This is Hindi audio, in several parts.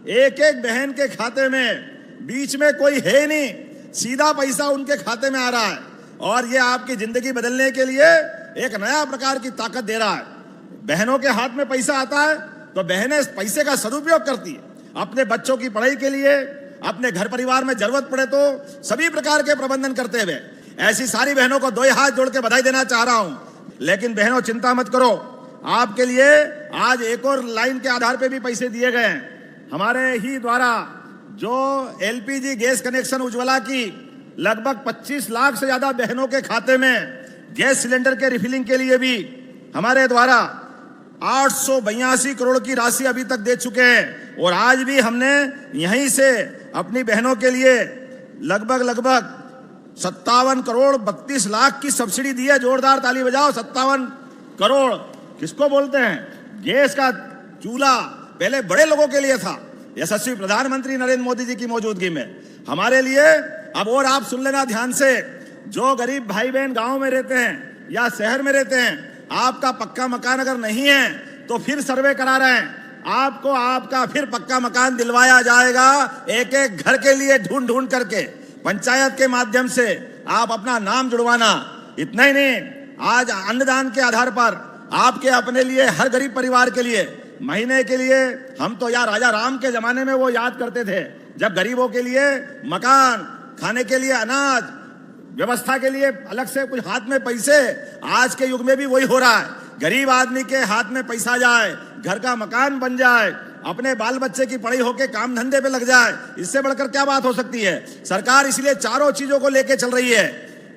एक एक बहन के खाते में बीच में कोई है नहीं, सीधा पैसा उनके खाते में आ रहा है और ये आपकी जिंदगी बदलने के लिए एक नया प्रकार की ताकत दे रहा है। बहनों के हाथ में पैसा आता है तो बहनें पैसे का सदुपयोग करती है अपने बच्चों की पढ़ाई के लिए, अपने घर परिवार में जरूरत पड़े तो सभी प्रकार के प्रबंधन करते हुए। ऐसी सारी बहनों को 2 हाथ जोड़ के बधाई देना चाह रहा हूं। लेकिन बहनों चिंता मत करो, आपके लिए आज एक और लाइन के आधार पे भी पैसे दिए गए हैं। हमारे ही द्वारा जो एलपीजी गैस कनेक्शन उज्ज्वला की लगभग 25 लाख से ज्यादा बहनों के खाते में गैस सिलेंडर के रिफिलिंग के लिए भी हमारे द्वारा 882 करोड़ की राशि अभी तक दे चुके हैं। और आज भी हमने यहीं से अपनी बहनों के लिए लगभग 57 करोड़ 32 लाख की सब्सिडी दी है। जोरदार ताली बजाओ। 57 करोड़ किसको बोलते हैं? गैस का चूल्हा पहले बड़े लोगों के लिए था, यशस्वी प्रधानमंत्री नरेंद्र मोदी जी की मौजूदगी में हमारे लिए। अब और आप सुन लेना ध्यान से, जो गरीब भाई बहन गांव में रहते हैं या शहर में रहते हैं, आपका पक्का मकान अगर नहीं है तो फिर सर्वे करा रहे हैं, आपको आपका फिर पक्का मकान दिलवाया जाएगा। एक एक घर के लिए ढूंढ ढूंढ करके पंचायत के माध्यम से आप अपना नाम जुड़वाना। इतना ही नहीं, आज अन्नदान के आधार पर आपके अपने लिए, हर गरीब परिवार के लिए महीने के लिए, हम तो यार राजा राम के जमाने में वो याद करते थे जब गरीबों के लिए मकान, खाने के लिए अनाज, व्यवस्था के लिए अलग से कुछ हाथ में पैसे। आज के युग में भी वही हो रहा है, गरीब आदमी के हाथ में पैसा जाए, घर का मकान बन जाए, अपने बाल बच्चे की पढ़ाई होके काम धंधे पे लग जाए। इससे बढ़कर क्या बात हो सकती है? सरकार इसलिए चारों चीजों को लेके चल रही है।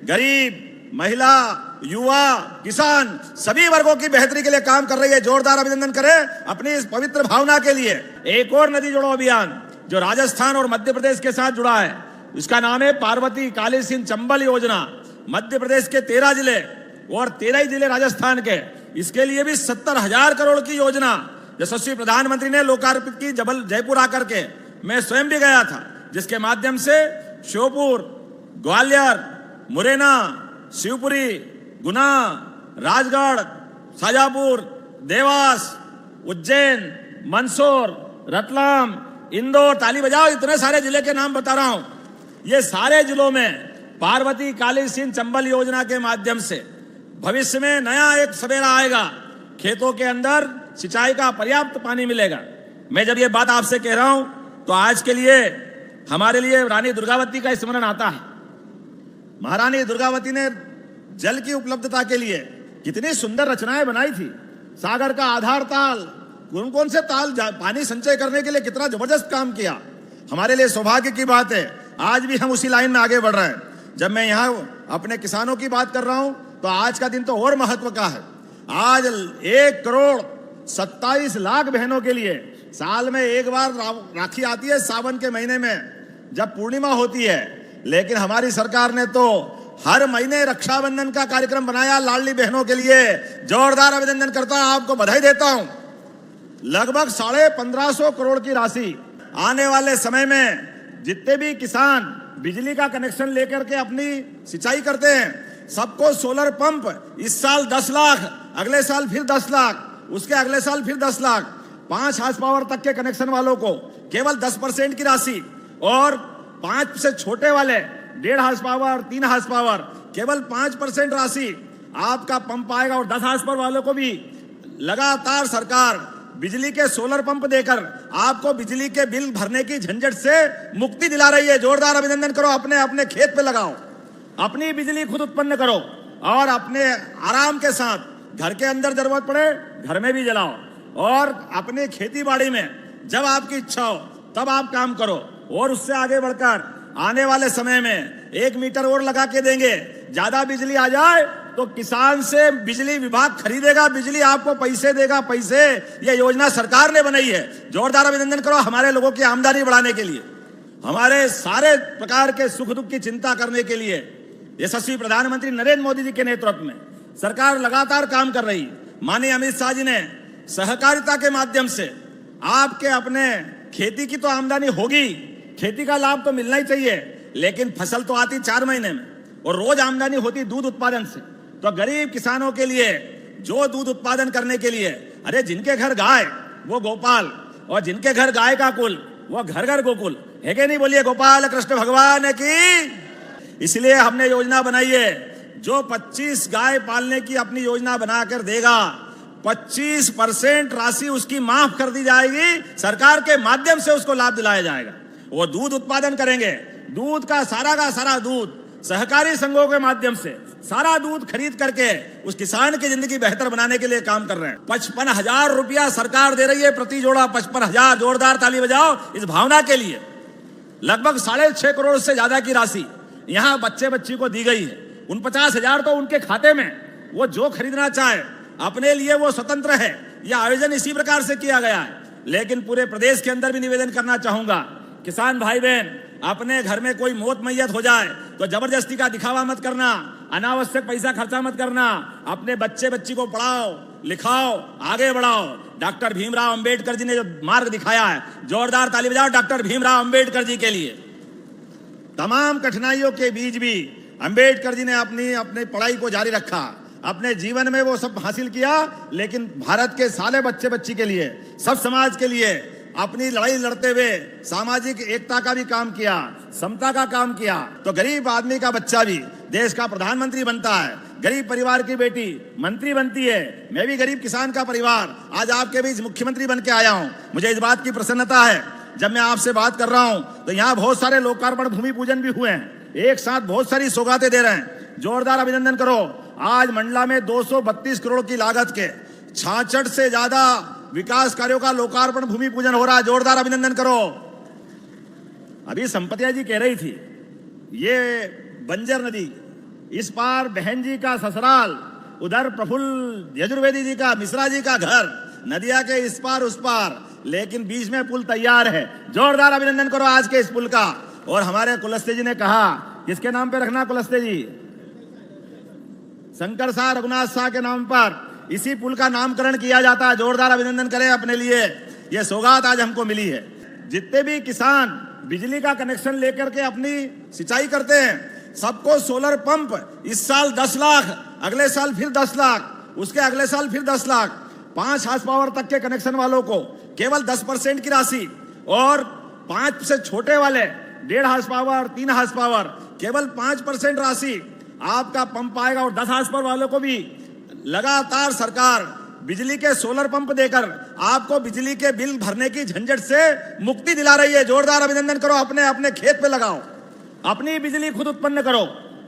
गरीब, महिला, युवा, किसान, सभी वर्गों की बेहतरी के लिए काम कर रही है। जोरदार अभिनंदन करें अपनी इस पवित्र भावना के लिए। एक और नदी जोड़ो अभियान जो राजस्थान और मध्य प्रदेश के साथ जुड़ा है, इसका नाम है पार्वती काली सिंध चंबल योजना। मध्य प्रदेश के 13 जिले और 13 जिले राजस्थान के, इसके लिए भी 70,000 करोड़ की योजना यशस्वी प्रधानमंत्री ने लोकार्पित की। जयपुर आकर के मैं स्वयं भी गया था, जिसके माध्यम से श्योपुर, ग्वालियर, मुरैना, शिवपुरी, गुना, राजगढ़, शाजापुर, देवास, उज्जैन, मंदसौर, रतलाम, इंदौर, ताली बजाओ, इतने सारे जिले के नाम बता रहा हूं। ये सारे जिलों में पार्वती काली सिंध चंबल योजना के माध्यम से भविष्य में नया एक सवेरा आएगा। खेतों के अंदर सिंचाई का पर्याप्त पानी मिलेगा। मैं जब ये बात आपसे कह रहा हूं तो आज के लिए हमारे लिए रानी दुर्गावती का स्मरण आता है। महारानी दुर्गावती ने जल की उपलब्धता के लिए कितनी सुंदर रचनाएं बनाई थी। सागर का आधार ताल, कौन कौन से ताल पानी संचय करने के लिए कितना जबरदस्त काम किया। हमारे लिए सौभाग्य की बात है, आज भी हम उसी लाइन में आगे बढ़ रहे हैं। जब मैं यहाँ अपने किसानों की बात कर रहा हूं तो आज का दिन तो और महत्व का है। आज 1,27,00,000 बहनों के लिए साल में एक बार राखी आती है, सावन के महीने में जब पूर्णिमा होती है। लेकिन हमारी सरकार ने तो हर महीने रक्षाबंधन का कार्यक्रम बनाया लाडली बहनों के लिए। जोरदार अभिनंदन करता हूं, आपको बधाई देता हूं। लगभग 1550 करोड़ की राशि आने वाले समय में जितने भी किसान बिजली का कनेक्शन लेकर के अपनी सिंचाई करते हैं, सबको सोलर पंप, इस साल 10 लाख, अगले साल फिर 10 लाख, उसके अगले साल फिर 10 लाख, 5 हार्स पावर तक के कनेक्शन वालों को केवल 10% की राशि, और 5 से छोटे वाले 1.5 हार्स पावर, 3 हार्स पावर, केवल 5% राशि आपका पंप आएगा। और 10 हार्स पावर वालों को भी लगातार सरकार बिजली के सोलर पंप देकर आपको बिजली के बिल भरने की झंझट से मुक्ति दिला रही है। जोरदार अभिनंदन करो। अपने अपने खेत पे लगाओ, अपनी बिजली खुद उत्पन्न करो और अपने आराम के साथ घर के अंदर जरूरत पड़े घर में भी जलाओ, और अपने खेती बाड़ी में जब आपकी इच्छा हो तब आप काम करो। और उससे आगे बढ़कर आने वाले समय में 1 मीटर और लगा के देंगे। ज्यादा बिजली आ जाए तो किसान से बिजली विभाग खरीदेगा, बिजली आपको पैसे देगा, पैसे। ये योजना सरकार ने बनाई है। जोरदार अभिनंदन करो हमारे लोगों की आमदनी बढ़ाने के लिए, हमारे सारे प्रकार के सुख दुख की चिंता करने के लिए यशस्वी प्रधानमंत्री नरेंद्र मोदी जी के नेतृत्व में सरकार लगातार काम कर रही है। माननीय अमित शाह जी ने सहकारिता के माध्यम से आपके अपने खेती की तो आमदनी होगी, खेती का लाभ तो मिलना ही चाहिए, लेकिन फसल तो आती 4 महीने में और रोज आमदनी होती दूध उत्पादन से। तो गरीब किसानों के लिए जो दूध उत्पादन करने के लिए, अरे जिनके घर गाय वो गोपाल, और जिनके घर गाय का कुल वो घर घर गोकुल है कि नहीं? बोलिए गोपाल कृष्ण भगवान की। इसलिए हमने योजना बनाई है, जो 25 गाय पालने की अपनी योजना बनाकर देगा, 25% राशि उसकी माफ कर दी जाएगी, सरकार के माध्यम से उसको लाभ दिलाया जाएगा। वो दूध उत्पादन करेंगे, दूध का सारा दूध सहकारी संघों के माध्यम से सारा दूध खरीद करके उस किसान की जिंदगी बेहतर बनाने के लिए काम कर रहे हैं। 55,000 रुपया सरकार दे रही है प्रति जोड़ा, 55,000। जोरदार ताली बजाओ इस भावना के लिए। लगभग 6.5 करोड़ से ज्यादा की राशि यहाँ बच्ची को दी गई है। 49,000 तो उनके खाते में, वो जो खरीदना चाहे अपने लिए वो स्वतंत्र है। यह आयोजन इसी प्रकार से किया गया है। लेकिन पूरे प्रदेश के अंदर भी निवेदन करना चाहूंगा, किसान भाई बहन, अपने घर में कोई मौत मैयत हो जाए तो जबरदस्ती का दिखावा मत करना, अनावश्यक पैसा खर्चा मत करना। अपने बच्ची को पढ़ाओ, लिखाओ, आगे बढ़ाओ। डॉक्टर भीमराव अंबेडकर जी ने जो मार्ग दिखाया है, जोरदार ताली बजाओ डॉक्टर भीमराव अंबेडकर जी के लिए। तमाम कठिनाइयों के बीच भी अंबेडकर जी ने अपनी पढ़ाई को जारी रखा। अपने जीवन में वो सब हासिल किया, लेकिन भारत के सारे बच्ची के लिए, सब समाज के लिए अपनी लड़ाई लड़ते हुए सामाजिक एकता का भी काम किया, समता का काम किया। तो गरीब आदमी का बच्चा भी देश का प्रधानमंत्री बनता है, गरीब परिवार की बेटी मंत्री बनती है। मैं भी गरीब किसान का परिवार आज आपके बीच मुख्यमंत्री बन के आया हूं। मुझे इस बात की प्रसन्नता है, जब मैं आपसे बात कर रहा हूं तो यहाँ बहुत सारे लोकार्पण भूमि पूजन भी हुए हैं, एक साथ बहुत सारी सौगातें दे रहे हैं। जोरदार अभिनंदन करो। आज मंडला में 232 करोड़ की लागत के 66 से ज्यादा विकास कार्यों का लोकार्पण भूमि पूजन हो रहा है। जोरदार अभिनंदन करो। अभी संपतिया जी कह रही थी, ये बंजर नदी, इस पार बहन जी का ससुराल, उधर प्रफुल्ल यजुर्वेदी जी का, मिश्रा जी का घर, नदिया के इस पार उस पार, लेकिन बीच में पुल तैयार है। जोरदार अभिनंदन करो आज के इस पुल का। और हमारे कुलस्ते जी ने कहा, किसके नाम पे रखना कुलस्ते जी? शंकर शाह रघुनाथ शाह के नाम पर इसी पुल का नामकरण किया जाता है। जोरदार अभिनंदन करें अपने लिए, यह सौगात आज हमको मिली है। जितने भी किसान बिजली का कनेक्शन लेकर के अपनी सिंचाई करते हैं, सबको सोलर पंप इस साल 10 लाख, अगले साल फिर 10 लाख, उसके अगले साल फिर 10 लाख। 5 हार्स पावर तक के कनेक्शन वालों को केवल 10% की राशि, और 5 से छोटे वाले 1.5 हार्स पावर, 3 हार्स पावर, केवल 5% राशि आपका पंप आएगा। और 10 हार्स पावर वालों को भी लगातार सरकार बिजली के सोलर पंप देकर आपको बिजली के बिल भरने की झंझट से मुक्ति दिला रही है। जोरदार अभिनंदन करो। अपने अपने खेत पे लगाओ, अपनी बिजली खुद उत्पन्न करो,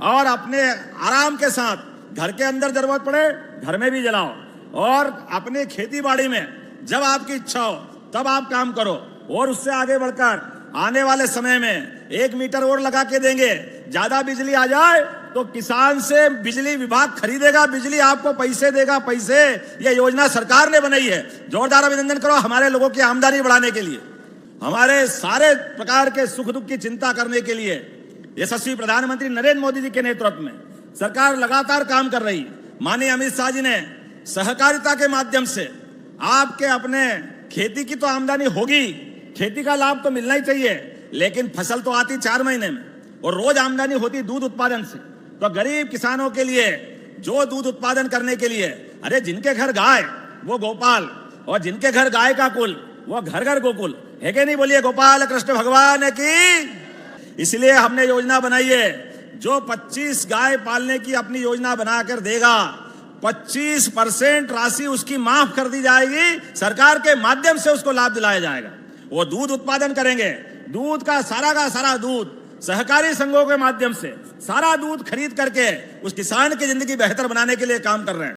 और अपने आराम के साथ घर के अंदर जरूरत पड़े घर में भी जलाओ, और अपने खेती बाड़ी में जब आपकी इच्छा हो तब आप काम करो। और उससे आगे बढ़कर आने वाले समय में 1 मीटर और लगा के देंगे। ज्यादा बिजली आ जाए तो किसान से बिजली विभाग खरीदेगा, बिजली आपको पैसे देगा, पैसे। यह योजना सरकार ने बनाई है। जोरदार अभिनंदन करो हमारे लोगों की आमदनी बढ़ाने के लिए, हमारे सारे प्रकार के सुख दुख की चिंता करने के लिए यशस्वी प्रधानमंत्री नरेंद्र मोदी जी के नेतृत्व में सरकार लगातार काम कर रही। माननीय अमित शाह जी ने सहकारिता के माध्यम से आपके अपने खेती की तो आमदनी होगी, खेती का लाभ तो मिलना ही चाहिए, लेकिन फसल तो आती 4 महीने में, और रोज आमदनी होती दूध उत्पादन से। तो गरीब किसानों के लिए जो दूध उत्पादन करने के लिए, अरे जिनके घर गाय वो गोपाल, और जिनके घर गाय का कुल वो घर घर गोकुल है कि नहीं? बोलिए गोपाल कृष्ण भगवान की। इसलिए हमने योजना बनाई है, जो 25 गाय पालने की अपनी योजना बनाकर देगा, 25% राशि उसकी माफ कर दी जाएगी, सरकार के माध्यम से उसको लाभ दिलाया जाएगा। वो दूध उत्पादन करेंगे, दूध का सारा दूध सहकारी संघों के माध्यम से सारा दूध खरीद करके उस किसान की जिंदगी बेहतर बनाने के लिए काम कर रहे हैं।